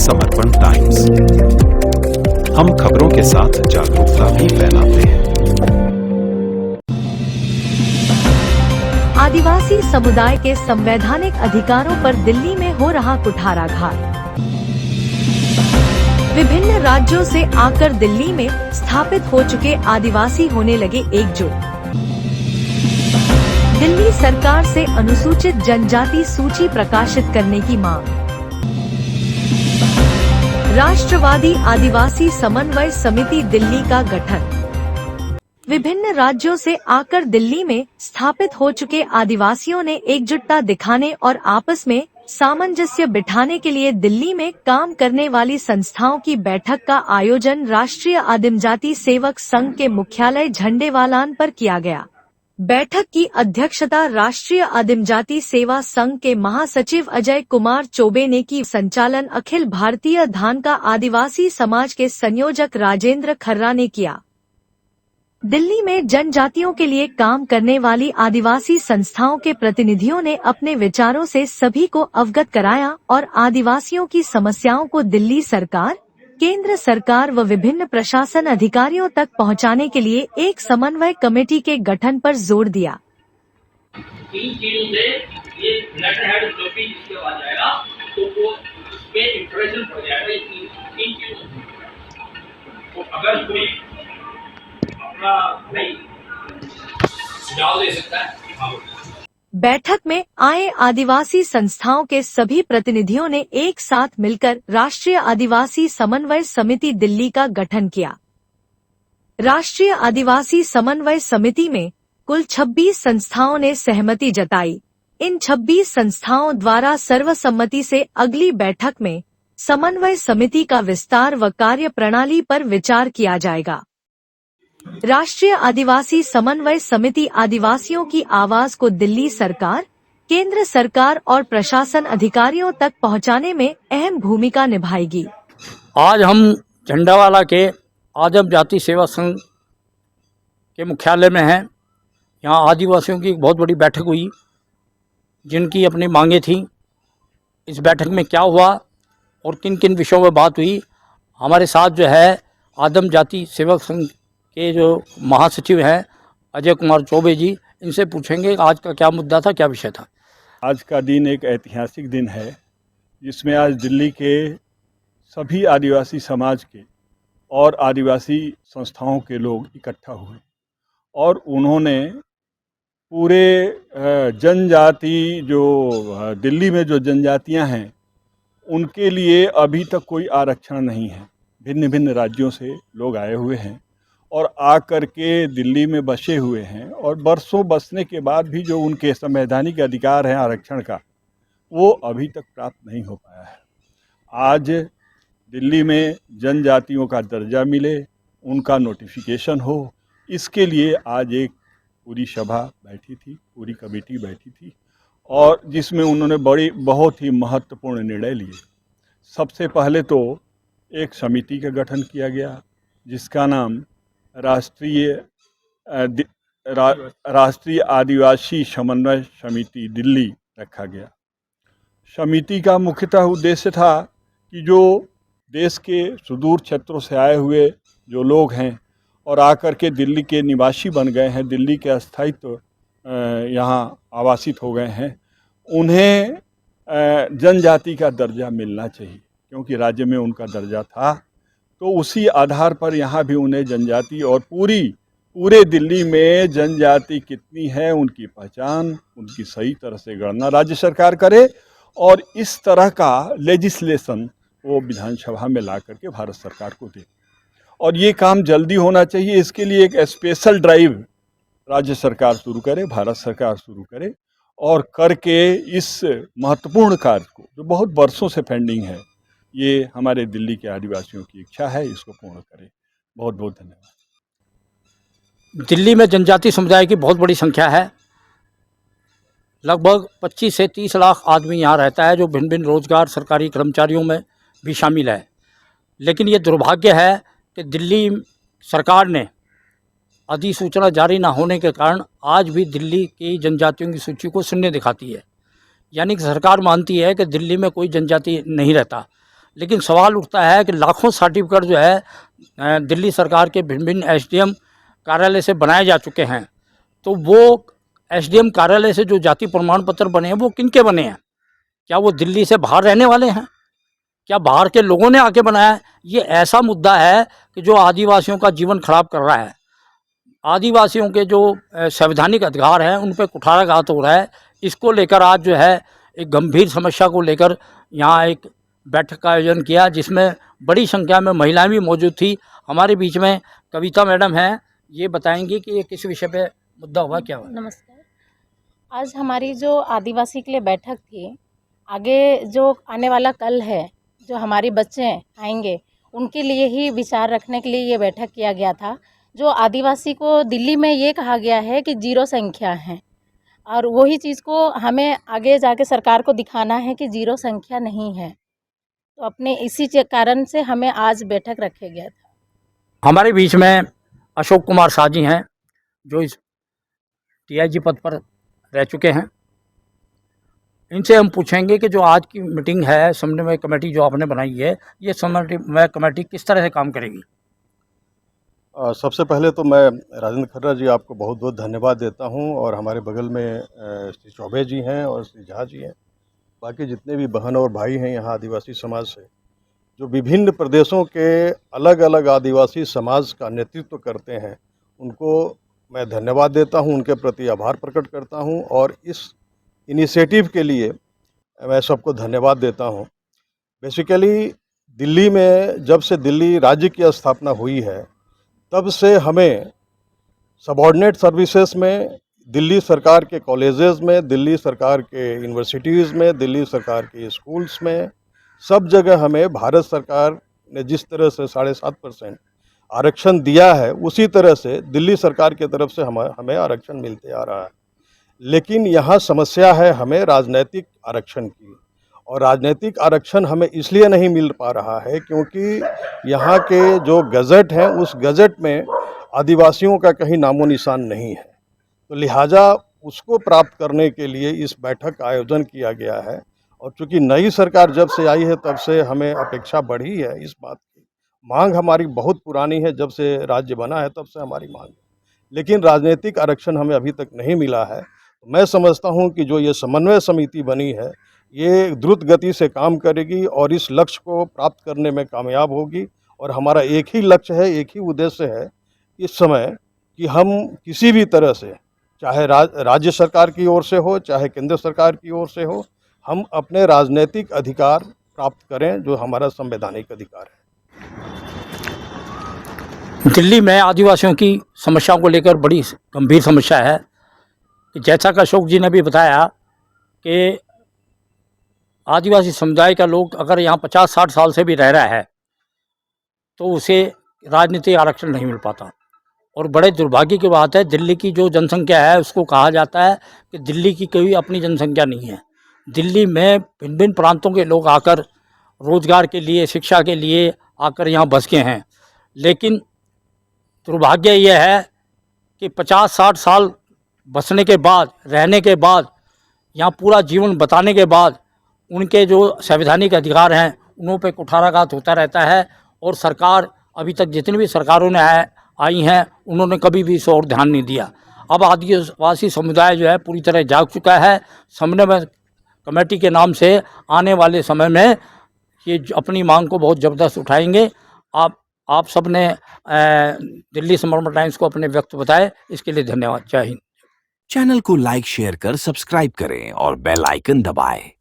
समर्पण टाइम्स। हम खबरों के साथ जागरूकता भी फैलाते हैं। आदिवासी समुदाय के संवैधानिक अधिकारों पर दिल्ली में हो रहा कुठाराघात। विभिन्न राज्यों से आकर दिल्ली में स्थापित हो चुके आदिवासी होने लगे एकजुट। दिल्ली सरकार से अनुसूचित जनजाति सूची प्रकाशित करने की मांग। राष्ट्रवादी आदिवासी समन्वय समिति दिल्ली का गठन। विभिन्न राज्यों से आकर दिल्ली में स्थापित हो चुके आदिवासियों ने एकजुटता दिखाने और आपस में सामंजस्य बिठाने के लिए दिल्ली में काम करने वाली संस्थाओं की बैठक का आयोजन राष्ट्रीय आदिम जाति सेवक संघ के मुख्यालय झंडेवालान पर किया गया। बैठक की अध्यक्षता राष्ट्रीय आदिम जाति सेवा संघ के महासचिव अजय कुमार चौबे ने की। संचालन अखिल भारतीय धान का आदिवासी समाज के संयोजक राजेंद्र खर्रा ने किया। दिल्ली में जनजातियों के लिए काम करने वाली आदिवासी संस्थाओं के प्रतिनिधियों ने अपने विचारों से सभी को अवगत कराया और आदिवासियों की समस्याओं को दिल्ली सरकार, केंद्र सरकार व विभिन्न प्रशासन अधिकारियों तक पहुंचाने के लिए एक समन्वय कमेटी के गठन पर जोर दिया। 3 चीजों से ये लेटर हेड जो भी जिसके बाद जाएगा तो वो इसमें इंप्रेशन पड़ जाएगा। ये तीन चीजों तो अगर कोई अपना नहीं सुझाव दे सकता है। बैठक में आए आदिवासी संस्थाओं के सभी प्रतिनिधियों ने एक साथ मिलकर राष्ट्रीय आदिवासी समन्वय समिति दिल्ली का गठन किया। राष्ट्रीय आदिवासी समन्वय समिति में कुल 26 संस्थाओं ने सहमति जताई। इन 26 संस्थाओं द्वारा सर्वसम्मति से अगली बैठक में समन्वय समिति का विस्तार व कार्य प्रणाली पर विचार किया जाएगा। राष्ट्रीय आदिवासी समन्वय समिति आदिवासियों की आवाज को दिल्ली सरकार, केंद्र सरकार और प्रशासन अधिकारियों तक पहुंचाने में अहम भूमिका निभाएगी। आज हम झंडावाला के आदिम जाति सेवा संघ के मुख्यालय में हैं। यहाँ आदिवासियों की एक बहुत बड़ी बैठक हुई जिनकी अपनी मांगें थीं। इस बैठक में क्या हुआ और किन किन विषयों में बात हुई, हमारे साथ जो है आदिम जाति सेवक संघ के जो महासचिव हैं अजय कुमार चौबे जी, इनसे पूछेंगे आज का क्या मुद्दा था, क्या विषय था। आज का दिन एक ऐतिहासिक दिन है जिसमें आज दिल्ली के सभी आदिवासी समाज के और आदिवासी संस्थाओं के लोग इकट्ठा हुए और उन्होंने पूरे जनजाति जो दिल्ली में जो जनजातियां हैं उनके लिए अभी तक कोई आरक्षण नहीं है। भिन्न भिन्न राज्यों से लोग आए हुए हैं और आकर के दिल्ली में बसे हुए हैं और बरसों बसने के बाद भी जो उनके संवैधानिक अधिकार हैं आरक्षण का, वो अभी तक प्राप्त नहीं हो पाया है। आज दिल्ली में जनजातियों का दर्जा मिले, उनका नोटिफिकेशन हो, इसके लिए आज एक पूरी सभा बैठी थी, पूरी कमेटी बैठी थी और जिसमें उन्होंने बहुत ही महत्वपूर्ण निर्णय लिए। सबसे पहले तो एक समिति का गठन किया गया जिसका नाम राष्ट्रीय आदिवासी समन्वय समिति दिल्ली रखा गया। समिति का मुख्यतः उद्देश्य था कि जो देश के सुदूर क्षेत्रों से आए हुए जो लोग हैं और आकर के दिल्ली के निवासी बन गए हैं, दिल्ली के अस्थायित्व यहाँ आवासित हो गए हैं, उन्हें जनजाति का दर्जा मिलना चाहिए क्योंकि राज्य में उनका दर्जा था। तो उसी आधार पर यहाँ भी उन्हें जनजाति और पूरे दिल्ली में जनजाति कितनी है उनकी पहचान, उनकी सही तरह से गणना राज्य सरकार करे और इस तरह का लेजिस्लेशन वो विधानसभा में ला करके भारत सरकार को दे। और ये काम जल्दी होना चाहिए। इसके लिए एक स्पेशल ड्राइव राज्य सरकार शुरू करे, भारत सरकार शुरू करे और करके इस महत्वपूर्ण कार्य को जो बहुत वर्षों से पेंडिंग है, ये हमारे दिल्ली के आदिवासियों की इच्छा है, इसको पूर्ण करें। बहुत बहुत धन्यवाद। दिल्ली में जनजाति समुदाय की बहुत बड़ी संख्या है। लगभग 25 से 30 लाख आदमी यहाँ रहता है जो भिन्न भिन्न रोजगार सरकारी कर्मचारियों में भी शामिल है। लेकिन ये दुर्भाग्य है कि दिल्ली सरकार ने अधिसूचना जारी न होने के कारण आज भी दिल्ली की जनजातियों की सूची को शून्य दिखाती है। यानी कि सरकार मानती है कि दिल्ली में कोई जनजाति नहीं रहता, लेकिन सवाल उठता है कि लाखों सर्टिफिकेट जो है दिल्ली सरकार के भिन्न भिन्न एसडीएम कार्यालय से बनाए जा चुके हैं, तो वो एसडीएम कार्यालय से जो जाति प्रमाण पत्र बने हैं वो किनके बने हैं? क्या वो दिल्ली से बाहर रहने वाले हैं? क्या बाहर के लोगों ने आके बनाया है? ये ऐसा मुद्दा है कि जो आदिवासियों का जीवन खराब कर रहा है। आदिवासियों के जो संवैधानिक अधिकार हैं उन पर कुठाराघात हो रहा है। इसको लेकर आज जो है एक गंभीर समस्या को लेकर यहाँ एक बैठक का आयोजन किया, जिसमें बड़ी संख्या में महिलाएं भी मौजूद थी। हमारे बीच में कविता मैडम हैं, ये बताएंगी कि ये किस विषय पे मुद्दा हुआ, क्या हुआ। नमस्कार। आज हमारी जो आदिवासी के लिए बैठक थी, आगे जो आने वाला कल है, जो हमारे बच्चे आएंगे उनके लिए ही विचार रखने के लिए ये बैठक किया गया था। जो आदिवासी को दिल्ली में ये कहा गया है कि जीरो संख्या है, और वही चीज़ को हमें आगे जाके सरकार को दिखाना है कि जीरो संख्या नहीं है। तो अपने इसी कारण से हमें आज बैठक रखा गया था। हमारे बीच में अशोक कुमार शाह जी हैं, जो इस टीआईजी पद पर रह चुके हैं। इनसे हम पूछेंगे कि जो आज की मीटिंग है, समन्वय कमेटी जो आपने बनाई है, ये समन्वय कमेटी किस तरह से काम करेगी? सबसे पहले तो मैं राजेंद्र खर्रा जी आपको बहुत बहुत धन्यवाद देता हूं, और हमारे बगल में श्री चौबे जी हैं और श्री झा जी हैं, बाकी जितने भी बहन और भाई हैं यहाँ आदिवासी समाज से, जो विभिन्न प्रदेशों के अलग अलग आदिवासी समाज का नेतृत्व करते हैं, उनको मैं धन्यवाद देता हूं, उनके प्रति आभार प्रकट करता हूं, और इस इनिशिएटिव के लिए मैं सबको धन्यवाद देता हूं। बेसिकली दिल्ली में जब से दिल्ली राज्य की स्थापना हुई है, तब से हमें सबऑर्डिनेट सर्विसेज में, दिल्ली सरकार के कॉलेजेस में, दिल्ली सरकार के यूनिवर्सिटीज़ में, दिल्ली सरकार के स्कूल्स में, सब जगह हमें भारत सरकार ने जिस तरह से 7.5% आरक्षण दिया है, उसी तरह से दिल्ली सरकार की तरफ से हमें आरक्षण मिलते आ रहा है। लेकिन यहाँ समस्या है हमें राजनीतिक आरक्षण की, और राजनीतिक आरक्षण हमें इसलिए नहीं मिल पा रहा है क्योंकि यहाँ के जो गज़ट हैं, उस गज़ट में आदिवासियों का कहीं नामो निशान नहीं है। तो लिहाजा उसको प्राप्त करने के लिए इस बैठक का आयोजन किया गया है, और चूँकि नई सरकार जब से आई है तब से हमें अपेक्षा बढ़ी है इस बात की। मांग हमारी बहुत पुरानी है, जब से राज्य बना है तब से हमारी मांग है, लेकिन राजनीतिक आरक्षण हमें अभी तक नहीं मिला है। मैं समझता हूं कि जो ये समन्वय समिति बनी है, ये द्रुत गति से काम करेगी और इस लक्ष्य को प्राप्त करने में कामयाब होगी। और हमारा एक ही लक्ष्य है, एक ही उद्देश्य है इस समय कि हम किसी भी तरह से, चाहे राज्य सरकार की ओर से हो, चाहे केंद्र सरकार की ओर से हो, हम अपने राजनीतिक अधिकार प्राप्त करें, जो हमारा संवैधानिक अधिकार है। दिल्ली में आदिवासियों की समस्याओं को लेकर बड़ी गंभीर समस्या है। जैसा कि अशोक जी ने भी बताया कि आदिवासी समुदाय का लोग अगर यहाँ 50-60 साल से भी रह रहा है तो उसे राजनीतिक आरक्षण नहीं मिल पाता। और बड़े दुर्भाग्य की बात है, दिल्ली की जो जनसंख्या है उसको कहा जाता है कि दिल्ली की कोई अपनी जनसंख्या नहीं है। दिल्ली में भिन्न भिन्न प्रांतों के लोग आकर रोजगार के लिए, शिक्षा के लिए आकर यहाँ बस गए हैं, लेकिन दुर्भाग्य यह है कि 50-60 साल बसने के बाद, रहने के बाद, यहाँ पूरा जीवन बताने के बाद उनके जो संवैधानिक अधिकार हैं उन पर कुठाराघात होता रहता है। और सरकार, अभी तक जितनी भी सरकारों ने आई हैं, उन्होंने कभी भी इस ओर ध्यान नहीं दिया। अब आदिवासी समुदाय जो है पूरी तरह जाग चुका है। समन्वय कमेटी के नाम से आने वाले समय में ये अपनी मांग को बहुत ज़बरदस्त उठाएंगे। आप सब ने दिल्ली समर्पण टाइम्स को अपने व्यक्त बताए, इसके लिए धन्यवाद। जय हिंद। चैनल को लाइक, शेयर कर सब्सक्राइब करें और बेल आइकन दबाएं।